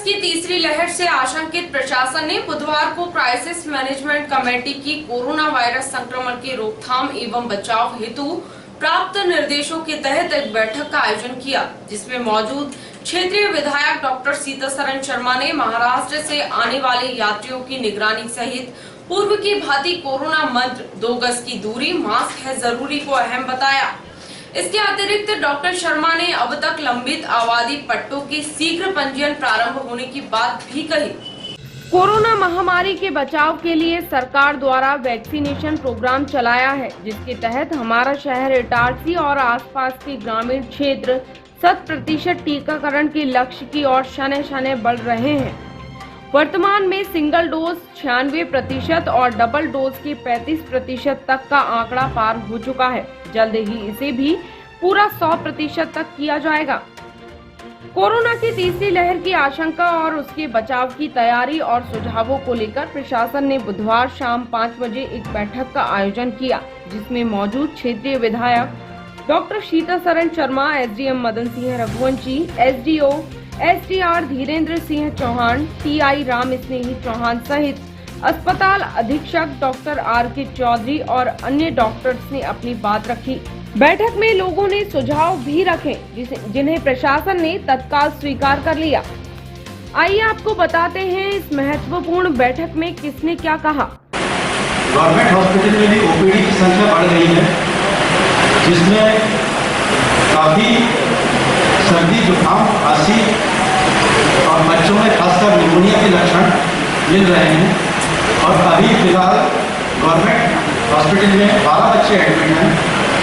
की तीसरी लहर से आशंकित प्रशासन ने बुधवार को क्राइसिस मैनेजमेंट कमेटी की कोरोना वायरस संक्रमण की रोकथाम एवं बचाव हेतु प्राप्त निर्देशों के तहत एक बैठक का आयोजन किया, जिसमें मौजूद क्षेत्रीय विधायक डॉक्टर सीतासरन शर्मा ने महाराष्ट्र से आने वाले यात्रियों की निगरानी सहित पूर्व की भांति कोरोना मंत्र 2 गज की दूरी, मास्क है जरूरी को अहम बताया। इसके अतिरिक्त डॉक्टर शर्मा ने अब तक लंबित आबादी पट्टों की शीघ्र पंजीयन प्रारंभ होने की बात भी कही। कोरोना महामारी के बचाव के लिए सरकार द्वारा वैक्सीनेशन प्रोग्राम चलाया है, जिसके तहत हमारा शहर इटारसी और आसपास के ग्रामीण क्षेत्र 100% टीकाकरण के लक्ष्य की ओर शनय बढ़ रहे हैं। वर्तमान में सिंगल डोज 96% और डबल डोज के 35% तक का आंकड़ा पार हो चुका है। जल्द ही इसे भी पूरा 100% तक किया जाएगा। कोरोना की तीसरी लहर की आशंका और उसके बचाव की तैयारी और सुझावों को लेकर प्रशासन ने बुधवार शाम 5 बजे एक बैठक का आयोजन किया, जिसमें मौजूद क्षेत्रीय विधायक doctor Sitasaran Sharma, SDM Madan Singh Raghuvanshi, SDO SDR Dhirendra Singh Chauhan, TI Ram Snehi Chauhan सहित अस्पताल अधीक्षक डॉक्टर आर.के. चौधरी और अन्य डॉक्टर्स ने अपनी बात रखी। बैठक में लोगों ने सुझाव भी रखे, जिन्हें प्रशासन ने तत्काल स्वीकार कर लिया। आइए आपको बताते हैं इस महत्वपूर्ण बैठक में किसने क्या कहा। गवर्नमेंट हॉस्पिटल में भी ओपीडी की संख्या बढ़ गई है, जिसमें काफी सर्दी, जुकाम, खांसी और बच्चों में खासकर निमोनिया के लक्षण मिल रहे हैं। और अभी फिलहाल गवर्नमेंट हॉस्पिटल में 12 बच्चे एडमिट हैं,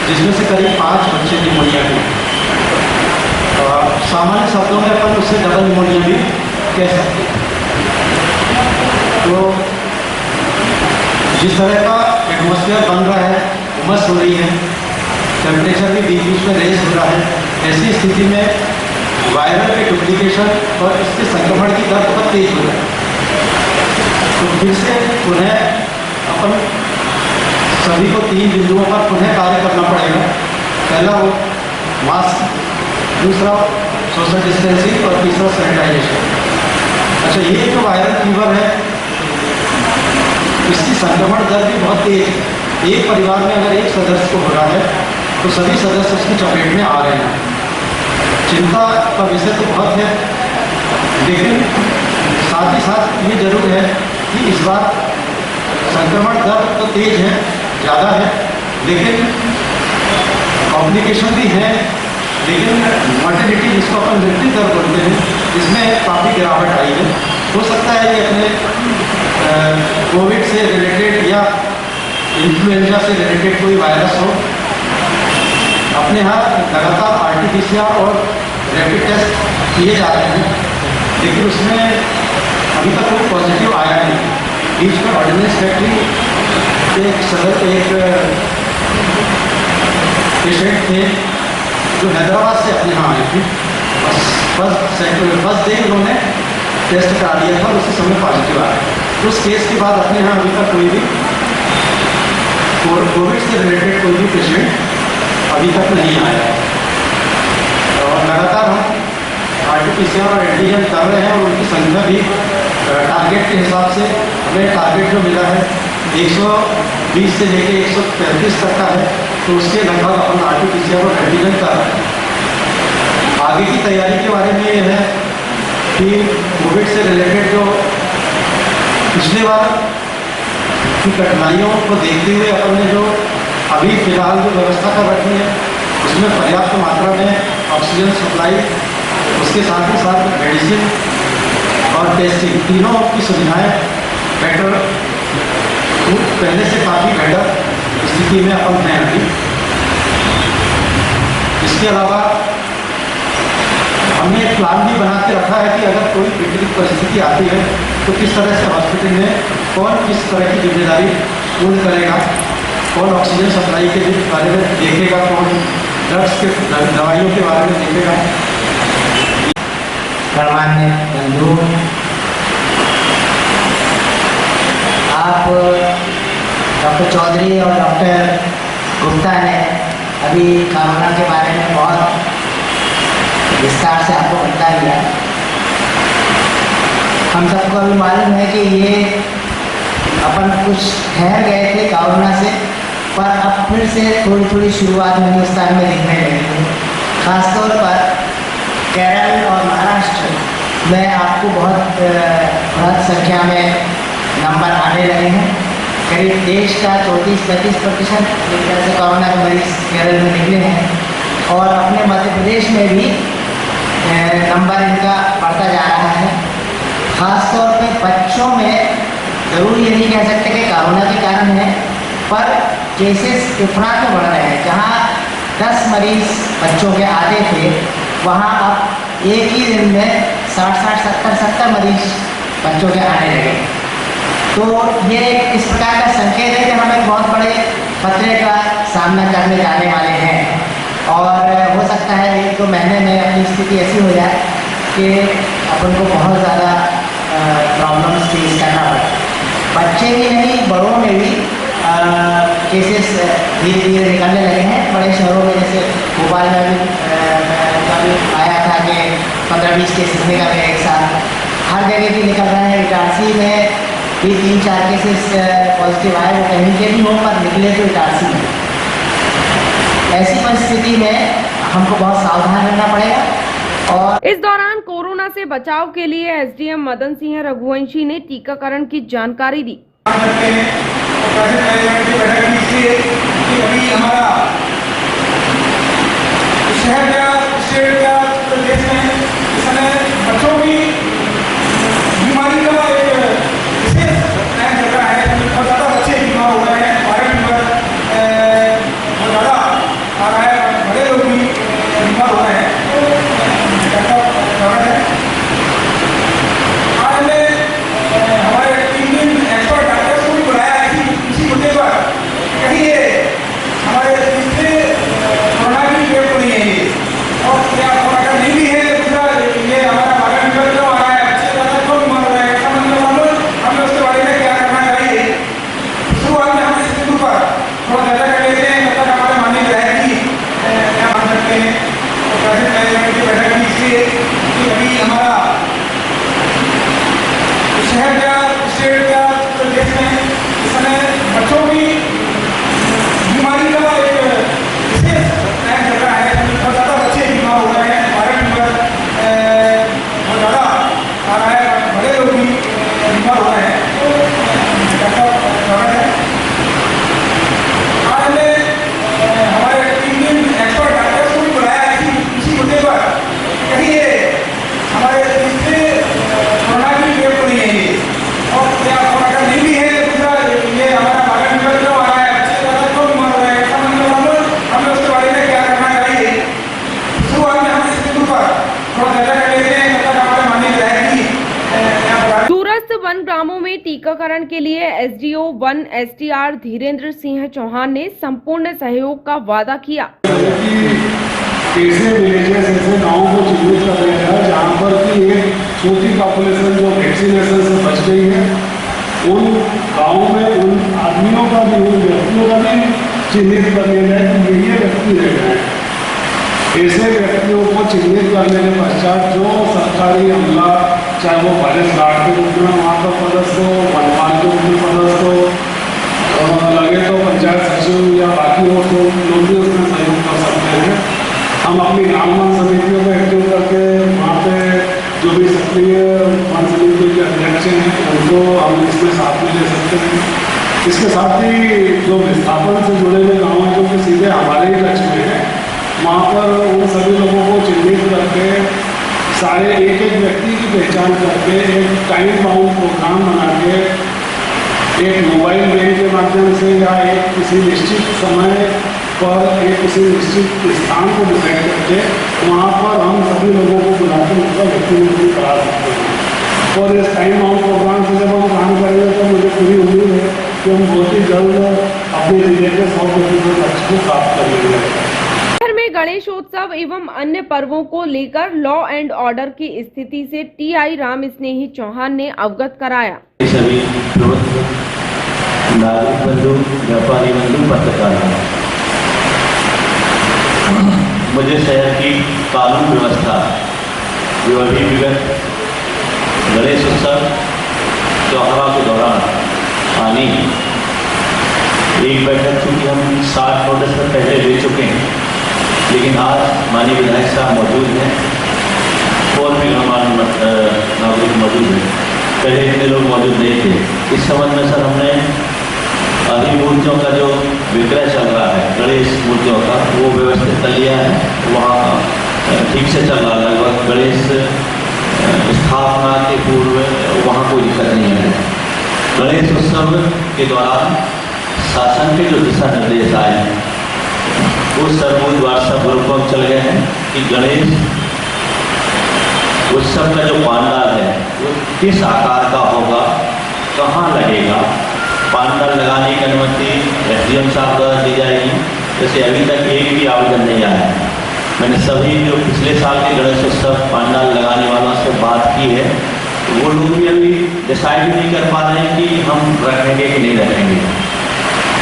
जिसमें से करीब 5 बच्चे निमोनिया के। सामान्य शब्दों में अपन उससे डबल निमोनिया भी कह सकते हैं। तो जिस तरह का एटमॉस्फेयर बन रहा है, उमस हो रही है, टेम्परेचर भी बीच बीच में रेज हो रहा है, ऐसी स्थिति में वायरल के डुप्लीकेशन और इसके संक्रमण की दर बहुत तेज हो रही है। तो फिर से पुनः अपन सभी को 3 बिंदुओं पर पुनः कार्य करना पड़ेगा। पहला वो मास्क, दूसरा सोशल डिस्टेंसिंग और तीसरा सैनिटाइजेशन। अच्छा, ये जो वायरल फीवर है, इसकी संक्रमण दर भी बहुत तेज है। एक परिवार में अगर एक सदस्य को हो रहा है तो सभी सदस्य उसकी चपेट में आ रहे हैं। चिंता का विषय तो बहुत है, लेकिन साथ ही साथ ये जरूर है कि इस बार संक्रमण दर तो तेज है, ज़्यादा है, लेकिन कॉम्प्लिकेशन भी है। लेकिन मॉर्टेलिटी, जिसको अपन मृत्यु दर बोलते हैं, इसमें काफ़ी गिरावट आई है। हो सकता है ये अपने कोविड से रिलेटेड या इन्फ्लुएंजा से रिलेटेड कोई वायरस हो। अपने यहाँ लगातार आरटीपीसीआर और रैपिड टेस्ट किए जा रहे हैं, लेकिन उसमें अभी तक कोई पॉजिटिव आया नहीं। बीच में ऑर्डिनेंस फैक्ट्री एक पेशेंट थे जो हैदराबाद से अपने यहाँ आए थे। फर्स्ट डे उन्होंने टेस्ट करा दिया था, उसी समय पॉजिटिव आया। उस केस के बाद अपने यहाँ अभी तक कोई भी कोविड से रिलेटेड कोई भी पेशेंट अभी तक नहीं आया। और लगातार हम आरटीपीसीआर और एंटीजन कर रहे हैं और उनकी संख्या भी टारगेट के हिसाब से हमें टारगेट जो मिला है 120 से लेकर 135 तक का है, तो उसके लगभग अपन आरटीपीसीआर और एंटीजन कर रहे हैं। आगे की तैयारी के बारे में ये है कि कोविड से रिलेटेड जो पिछले बार की कठिनाइयों को देखते हुए अपन ने जो अभी फिलहाल जो व्यवस्था कर रखी है, उसमें पर्याप्त मात्रा में ऑक्सीजन सप्लाई, उसके साथ ही साथ मेडिसिन और टेस्टिंग, तीनों की सुविधाएं बेटर, पहले से काफ़ी बेटर स्थिति में अपन हैं अभी। इसके अलावा हमने एक प्लान भी बना के रखा है कि अगर कोई विपरीत परिस्थिति आती है तो किस तरह से हॉस्पिटल में कौन किस तरह की जिम्मेदारी पूर्ण करेगा, कौन ऑक्सीजन सप्लाई के बारे में देखेगा, कौन ड्रग्स के दवाइयों के बारे में देखेगा। गणमान्य बंधु, आप डॉक्टर चौधरी और डॉक्टर गुप्ता ने अभी कोरोना के बारे में बहुत विस्तार से आपको बता दिया। हम सबको अभी मालूम है कि ये अपन कुछ ठहर गए थे कोरोना से, पर अब फिर से थोड़ी थोड़ी शुरुआत हिंदुस्तान में दिखने लगी है। खासतौर पर केरल और महाराष्ट्र में आपको बहुत बृहद संख्या में नंबर आने लगे हैं। करीब देश का 34-35% एक तरह से कोरोना के मरीज केरल में निकले हैं, और अपने मध्य प्रदेश में भी नंबर इनका बढ़ता जा रहा है। ख़ासतौर पे बच्चों में ज़रूर ये नहीं कह सकते कि कोरोना के कारण है, पर केसेस इफरात में बढ़ रहे हैं। जहाँ 10 मरीज़ बच्चों के आते थे, वहाँ अब एक ही दिन में 60-60, 70-70 मरीज़ बच्चों के आने लगे। तो ये इस प्रकार का संकेत है कि हम एक बहुत बड़े खतरे का सामना करने जाने वाले हैं, और हो सकता है 1-2 महीने में अपनी स्थिति ऐसी हो जाए कि अपन को बहुत ज़्यादा प्रॉब्लम्स फेस करना पड़े। बच्चे ही नहीं, बड़ों में भी केसेस धीरे धीरे निकलने लगे हैं। बड़े शहरों में जैसे भोपाल में भी आया था कि 15-20 केसेस निकल गए एक साथ, हर जगह की निकल रहे हैं। इटारसी में भी 3-4 केसेस पॉजिटिव आए, वो कहीं के भी हों पर निकले तो इटारसी में। ऐसी परिस्थिति में हमको बहुत सावधान रहना पड़ेगा। और इस दौरान कोरोना से बचाव के लिए एसडीएम मदन सिंह रघुवंशी ने टीकाकरण की जानकारी दी। बच्चों की बीमारी का एक विशेष प्लान चल रहा है। बहुत ज़्यादा बच्चे बीमार हो रहे हैं, वायरल फीवर बहुत ज़्यादा आ रहा है, बड़े लोग भी बीमार हो रहे हैं। आज हमने हमारे टीम एक्सपर्ट डॉक्टर्स को भी बुलाया है इसी मुद्दे पर। कहीं ये हमारे तीसरे कोरोना की वेव तो नहीं है ये, और क्या अगर नहीं भी है दूसरा ये हमारा वायरल फीवर क्यों आ रहा है, बच्चे ज़्यादा क्यों बीमार हो रहे हैं, इसका मतलब हमें उसके बारे में क्या करना चाहिए। शुरुआत में हम इस बिंदु पर थोड़ा चर्चा कर लेते हैं, तब तक हमारे मानने में रहेगी क्या मान सकते हैं। और क्राइसिस मैनेजमेंट की बैठक भी इसलिए कि अभी हमारा शहर का, स्टेट का, प्रदेश में इस समय बच्चों की बीमारी का एक विशेष प्लान चल रहा है। बहुत ज़्यादा बच्चे बीमार हो रहे हैं, वायरल फीवर बहुत ज़्यादा आ रहा है, बड़े लोग भी बीमार हो रहे हैं। आज हमने हमारे टीम एक्सपर्ट डॉक्टर्स को भी बुलाया है इसी मुद्दे पर। कहीं ये हमारे तीसरे कोरोना की वेव तो नहीं है ये, और क्या अगर नहीं भी है दूसरा ये हमारा वायरल फीवर क्यों आ रहा है, बच्चे ज़्यादा क्यों बीमार हो रहे हैं, इसका मतलब हमें उसके बारे में क्या करना चाहिए। शुरुआत में हम इस बिंदु पर थोड़ा चर्चा कर लेते हैं, तब तक हमारे मानने में रहेगी क्या बता। दूरस्थ वन ग्रामों में टीकाकरण के लिए एसडीओ 1 एसटीआर धीरेन्द्र सिंह चौहान ने संपूर्ण सहयोग का वादा किया। ऐसे विलेजेस, ऐसे गाँव को चिन्हित कर रहे हैं जहाँ पर कि एक छोटी पॉपुलेशन जो वैक्सीनेशन से बच गई है, उन गाँव में उन आदमियों का भी, उन व्यक्तियों का भी चिन्हित कर लिया जाए कि ये व्यक्ति रह गए हैं। ऐसे व्यक्तियों को चिन्हित करने के पश्चात जो सरकारी अमला, चाहे वो फॉरेस्ट गार्ड के रूप में वहाँ पर पदस्थ हो, वनपाल के रूप में पदस्थ हो, लगे तो पंचायत सचिव या बाकी हो, तो लोग भी उसमें सहयोग कर सकते हैं। हम अपनी ग्राम वन समितियों को एक्टिव करके वहाँ पे जो भी सक्रिय वन समिति के अध्यक्ष हैं उनको हम इसमें साथ में ले सकते हैं। इसके साथ ही जो विस्थापन से जुड़े हुए गाँव हैं जो कि सीधे हमारे ही टच में हैं, वहाँ पर उन सभी लोगों को चिन्हित करके सारे एक एक व्यक्ति की पहचान करके एक टाइम बाउंड प्रोग्राम बना के एक मोबाइल बैंक के माध्यम से या एक किसी निश्चित समय पर एक किसी निश्चित स्थान को डिसाइड करके वहाँ पर हम सभी लोगों को बुलाकर उनका वैक्सीनेशन करा सकते हैं। और इस टाइम बाउंड प्रोग्राम से जब हम काम करेंगे तो मुझे पूरी उम्मीद है कि हम बहुत ही जल्द अपने जिले के 100% लक्ष्य को प्राप्त कर लेंगे। शहर में गणेशोत्सव एवं अन्य पर्वों को लेकर लॉ एंड ऑर्डर की स्थिति से टीआई राम स्नेही चौहान ने अवगत कराया। सभी नागरिक बंधु, व्यापारी बंधु, पत्रकार, मुझे शहर की कानून व्यवस्था जो अभी विगत गणेश उत्सव त्योहारों के दौरान आनी एक बैठक चूँकि हम 60 नोटिस में पहले ले चुके हैं, लेकिन आज माननीय विधायक साहब मौजूद हैं और भी गणमान्य नागरिक मौजूद हैं। पहले इतने लोग मौजूद नहीं थे। इस संबंध में सर हमने आदि मूर्तियों का जो विक्रय चल रहा है, गणेश मूर्तियों का, वो व्यवस्थित कर लिया है। वहाँ ठीक से चल रहा है, लगभग गणेश स्थापना के पूर्व वहाँ कोई दिक्कत नहीं है। गणेश उत्सव के दौरान शासन के जो दिशा निर्देश आए हैं वो सर्वोच्च व्हाट्सएप ग्रुप पर चल गए हैं कि गणेश उत्सव का जो पंडाल है वो किस आकार का होगा, कहाँ लगेगा, पंडाल लगाने की अनुमति एसडीएम साहब द्वारा दी जाएगी। जैसे अभी तक एक भी आवेदन नहीं आया है। मैंने सभी जो पिछले साल के गणेश उत्सव पंडाल लगाने वालों से बात की है, वो लोग भी अभी डिसाइड नहीं कर पा रहे हैं कि हम रखेंगे कि नहीं रखेंगे।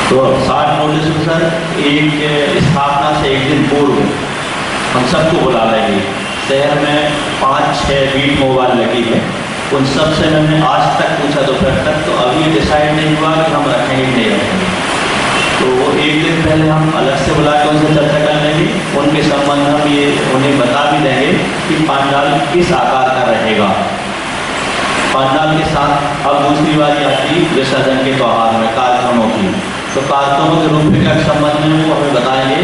तो 60 नोटिस में सर एक स्थापना से एक दिन पूर्व हम सबको बुला लेंगे। शहर में 5-6 बीट मोबाइल लगी है, उन सब से मैंने आज तक पूछा दोपहर तक, तो अभी डिसाइड नहीं हुआ कि हम रखेंगे कि नहीं रखेंगे। तो एक दिन पहले हम अलग से बुला के उनसे चर्चा कर लेंगे, उनके संबंध हम ये उन्हें बता भी देंगे कि पंडाल किस आकार का रहेगा। पंडाल के साथ अब दूसरी बात आती विसर्जन के त्यौहार में कार्यक्रमों की, तो कार्यक्रमों के रूपरेखा के संबंध में वो हमें बताएंगे।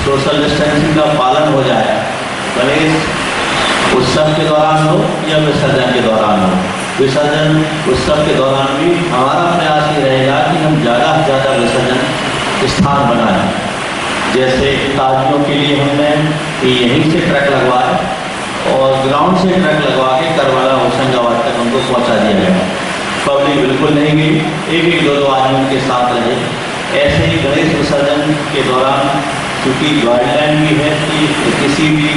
सोशल डिस्टेंसिंग का पालन हो जाए, गणेश उत्सव के दौरान हो या विसर्जन के दौरान हो। विसर्जन उत्सव के दौरान भी हमारा प्रयास ये रहेगा कि हम ज़्यादा से ज़्यादा विसर्जन स्थान बनाएं। जैसे ताजियों के लिए हमने यहीं से ट्रक लगवाए और ग्राउंड से ट्रक लगवा के करवाला होशंगाबाद तक उनको पहुंचा दिया गया। पब्लिक बिल्कुल नहीं गई, एक 2 आदमी उनके साथ रहे। ऐसे ही गणेश विसर्जन के दौरान क्योंकि गाइडलाइन भी है कि किसी भी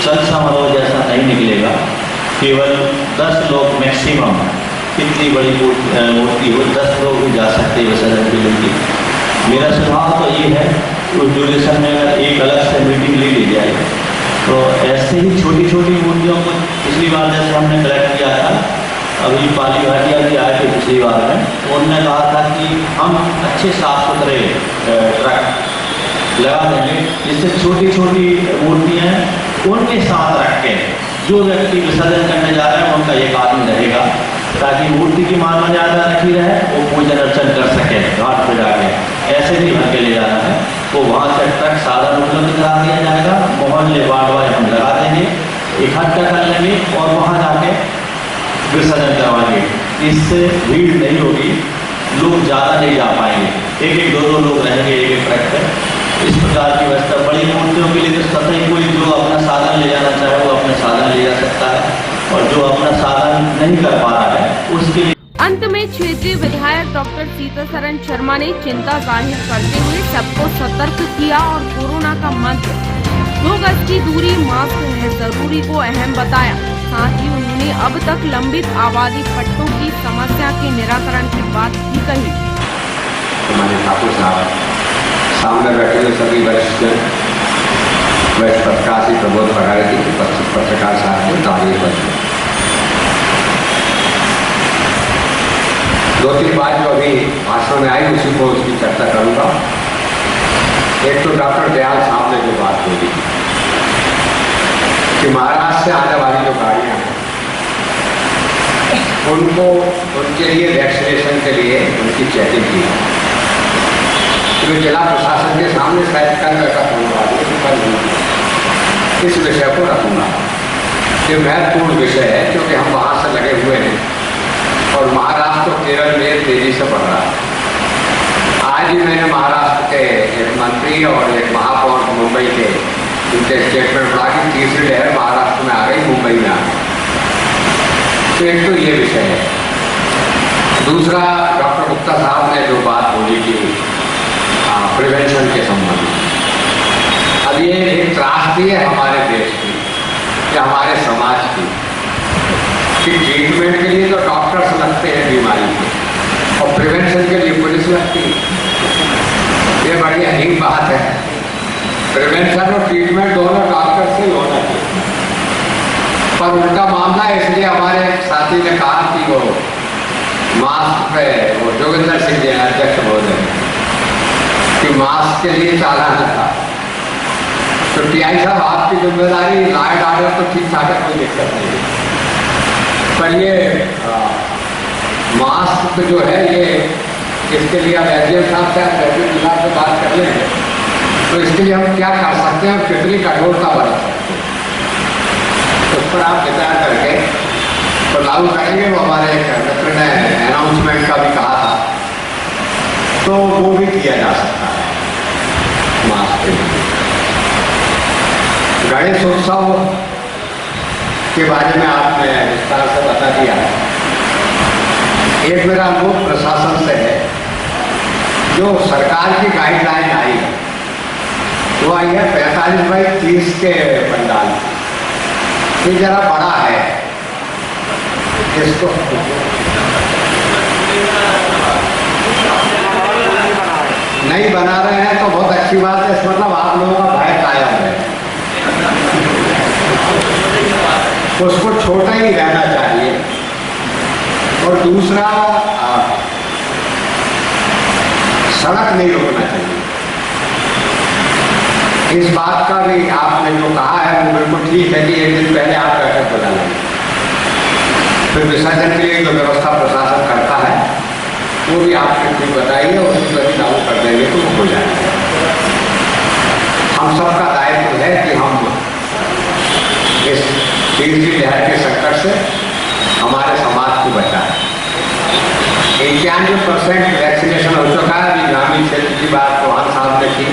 चल समारोह जैसा नहीं निकलेगा, केवल 10 लोग मैक्सिमम, कितनी बड़ी मूर्ति हो 10 लोग भी जा सकते हैं विसर्जन के लिए। मेरा सुझाव तो ये है उस ड्यूरेशन में अगर एक अलग से मीटिंग ले ली जाए तो ऐसे ही छोटी छोटी मूर्तियों को पिछली बार जैसे हमने कलेक्ट किया था, अभी पाली भाटिया भी आए थे पिछली बार में, तो उन्होंने कहा था कि हम अच्छे साफ सुथरे ट्रक लगा देंगे जिससे छोटी छोटी मूर्तियाँ उनके साथ रख के जो व्यक्ति विसर्जन करने जा रहे हैं उनका एक आदमी रहेगा, ताकि मूर्ति की मान मर्यादा रखी रहे, वो पूजन अर्चन कर सके घाट पर जाके। ऐसे नहीं भर के ले जाना है, तो वहाँ से ट्रक साधन उपलब्ध करा दिया जाएगा, मोहल्ले वार्ड वाइज हम लगा देंगे, इकट्ठा कर लेंगे और वहाँ जाके विसर्जन करवाएंगे। इससे भीड़ नहीं होगी, लोग ज़्यादा नहीं जा पाएंगे, एक 2 लोग रहेंगे एक ट्रक पर। इस प्रकार की व्यवस्था बड़ी मूर्तियों के लिए तो सतही कोई जो अपना साधन ले जाना चाहे वो अपना साधन ले जा सकता है, और जो अपना साधन नहीं कर पा रहा है उसके लिए। अंत में क्षेत्रीय विधायक डॉक्टर सीतासरण शर्मा ने चिंता जाहिर करते हुए सबको सतर्क किया और कोरोना का मंत्र 2 गज की दूरी, मास्क है जरूरी को अहम बताया। साथ ही उन्होंने अब तक लंबित आबादी पट्टों की समस्या के निराकरण की बात भी कही। हमारे ठाकुर साहब सामने बैठे हुए सभी वरिष्ठ पत्रकार से प्रबोध पढ़ाए थे, पत्रकार साहब को तारीफ बची। 2-3 बात जो अभी भाषण में आई उसी को उसकी चर्चा करूंगा। एक तो डॉक्टर दयाल साहब ने जो बात बोली कि महाराष्ट्र से आने वाली जो गाड़ियाँ हैं उनको उनके लिए वैक्सीनेशन के लिए उनकी चेकिंग की, तो जिला प्रशासन के सामने शायद कल इस विषय को रखूंगा। ये महत्वपूर्ण विषय है क्योंकि हम वहाँ से लगे हुए हैं और महाराष्ट्र और केरल में तेजी से बढ़ रहा है। आज ही मैंने महाराष्ट्र के एक मंत्री और एक महापौर मुंबई के उनके स्टेटमेंट पढ़ा कि तीसरी लहर महाराष्ट्र में आ गई, मुंबई में आ गई। तो एक तो ये विषय है। दूसरा, डॉक्टर गुप्ता साहब ने जो बात बोली कि प्रिवेंशन के संबंध में, अब ये एक त्रासदी है हमारे देश की या हमारे समाज की कि ट्रीटमेंट के लिए तो डॉक्टर्स लगते हैं बीमारी के और प्रिवेंशन के लिए पुलिस लगती है। ये बड़ी अजीब बात है। प्रिवेंशन और ट्रीटमेंट दोनों डॉक्टर से ही होना चाहिए, पर उनका मामला इसलिए हमारे साथ पार्टी ने कहा कि वो मास्क पे वो जोगिंदर सिंह जी अध्यक्ष महोदय कि मास्क के लिए चालान था। तो टीआई साहब आपकी जिम्मेदारी, लॉ ऑर्डर तो ठीक ठाक है, कोई दिक्कत नहीं है, पर ये मास्क जो है ये इसके लिए अब एसडीएम साहब से ट्रैफिक विभाग से बात कर लेंगे, तो इसके लिए हम क्या कर सकते हैं, कितनी कठोरता बरत सकते हैं, उस पर आप विचार करके तो लागू करेंगे। वो हमारे मित्र ने अनाउंसमेंट का भी कहा था, तो वो भी किया जा सकता है मास्क के लिए। गणेश उत्सव के बारे में आपने विस्तार से बता दिया। एक मेरा अनुरोध प्रशासन से है, जो सरकार की गाइडलाइन आई है वो आई है 45x30 के पंडाल, ये जरा बड़ा है, इसको नहीं बना रहे हैं तो बहुत अच्छी बात है, इस मतलब आप लोगों का भय कायम है, उसको छोटा ही रहना चाहिए। और दूसरा, सड़क नहीं रोकना चाहिए। इस बात का भी आपने जो कहा है वो बिल्कुल ठीक है कि एक दिन पहले आप बैठक बुला लें, फिर विसर्जन के लिए जो व्यवस्था प्रशासन करता है वो भी आपने ठीक बताइए, और उसी पर लागू कर देंगे तो वो हो जाएगा। हम सबका दायित्व है कि हम इस तीसरी लहर के संकट से हमारे समाज को बचाएं। 91% वैक्सीनेशन हो चुका है। अभी ग्रामीण क्षेत्र की बात चौहान साहब ने की,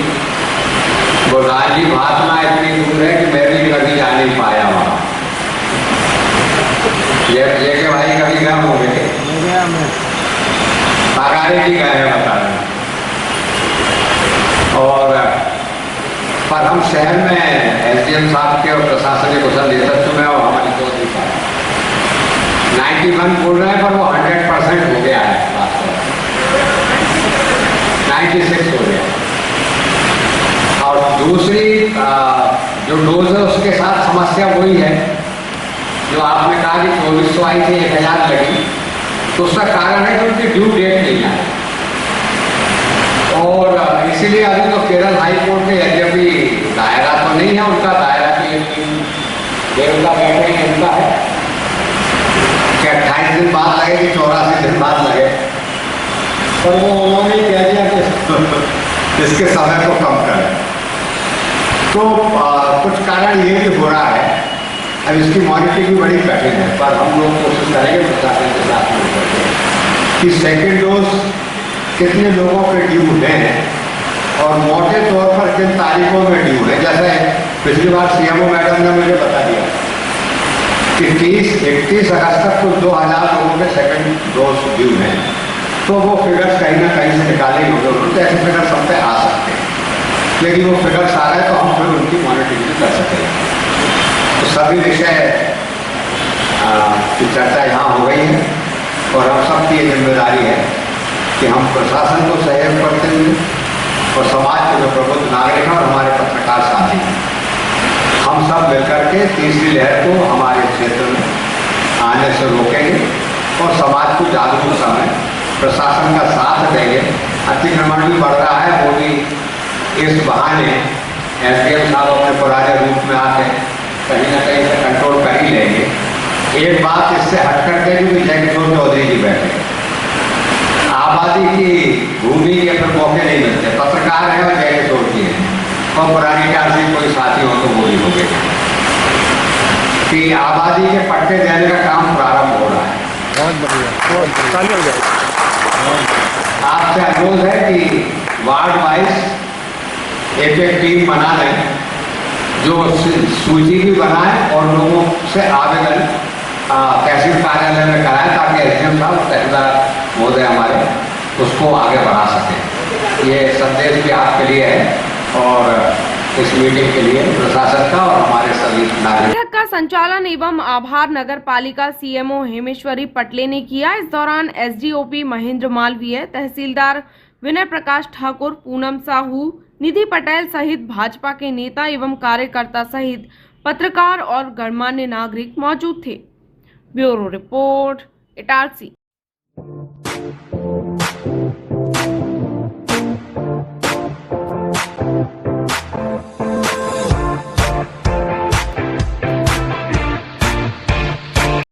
वो राजी महात्मा इतनी दूर है कि मैं भी कभी जा नहीं पाया वहाँ। ये के भाई कभी गए होंगे, सागारे जी गए हैं बता रहे। और पर हम शहर में एसडीएम साहब के और प्रशासनिक कुशल नेतृत्व में और हमारी चौधरी साहब 91 बोल रहे हैं, पर वो 100% हो गया है, 96 हो गया। और दूसरी जो डोज है उसके साथ समस्या वही है जो आपने कहा कि 2400 आई थी, 1000 लगी, तो उसका कारण है कि उनकी ड्यू डेट नहीं आई। और इसीलिए अभी तो केरल हाई कोर्ट के यद्यपि दायरा तो नहीं है उनका, दायरा की देवता बैठे हैं उनका है कि 28 दिन बाद लगे कि 84 दिन बाद लगे, पर वो उन्होंने कह दिया कि इसके समय को कम करें। तो कुछ कारण ये भी हो रहा है, अब इसकी मॉनिटरिंग भी बड़ी कठिन है, पर हम लोग कोशिश करेंगे प्रशासन के साथ मिलकर कि सेकेंड डोज कितने लोगों के ड्यू हैं और मोटे तौर पर किन तारीखों में ड्यू है। जैसे पिछली बार सीएमओ मैडम ने मुझे बता दिया कि 31 अगस्त तक कुल 2000 लोगों के सेकेंड डोज ड्यू हैं, तो वो फिगर्स कहीं ना कहीं से निकाले होंगे, तो ऐसे फिगर्स हम पे आ सकते हैं, लेकिन वो फिगर्स आ रहे तो हम फिर उनकी मॉनिटरिंग भी कर सकेंगे। तो सभी विषय की चर्चा यहाँ हो गई है, और हम सबकी ये जिम्मेदारी है कि हम प्रशासन को सहयोग करते हुए और समाज के जो प्रबुद्ध नागरिक हैं और हमारे पत्रकार साथी हैं, हम सब मिलकर के तीसरी लहर को हमारे क्षेत्र में आने से रोकेंगे और समाज को जागरूकता में प्रशासन का साथ देंगे। अतिक्रमण भी बढ़ रहा है, वो भी इस बहाने एसडीएम साहब अपने पुराने रूप में आके कहीं ना कहीं से कंट्रोल कर ही लेंगे। एक बात इससे हट करके भी जय किशोर चौधरी जी बैठे, आबादी की भूमि के फिर मौके नहीं मिलते, पत्रकार है और जय किशोर जी हैं, और पुरानी कार से कोई साथी हो तो वो भी हो गए कि आबादी के पट्टे देने का काम प्रारंभ हो रहा है। आपसे अनुरोध है कि वार्ड वाइज एक टीम बना लें, जो सूची भी बनाए और लोगों से आवेदन तहसील कार्यालय में कराएं, ताकि एसडीएम साहब तहसीलदार महोदय हमारे उसको आगे बढ़ा सकें। ये संदेश भी आपके लिए है और इस मीटिंग के लिए प्रशासन का और हमारे सभी नागरिक। बैठक का संचालन एवं आभार नगर पालिका सीएमओ हेमेश्वरी पटले ने किया। इस दौरान एसडीओपी महेंद्र मालवीय, तहसीलदार विनय प्रकाश ठाकुर, पूनम साहू, निधि पटेल सहित भाजपा के नेता एवं कार्यकर्ता सहित पत्रकार और गणमान्य नागरिक मौजूद थे। Bureau report Itarsi.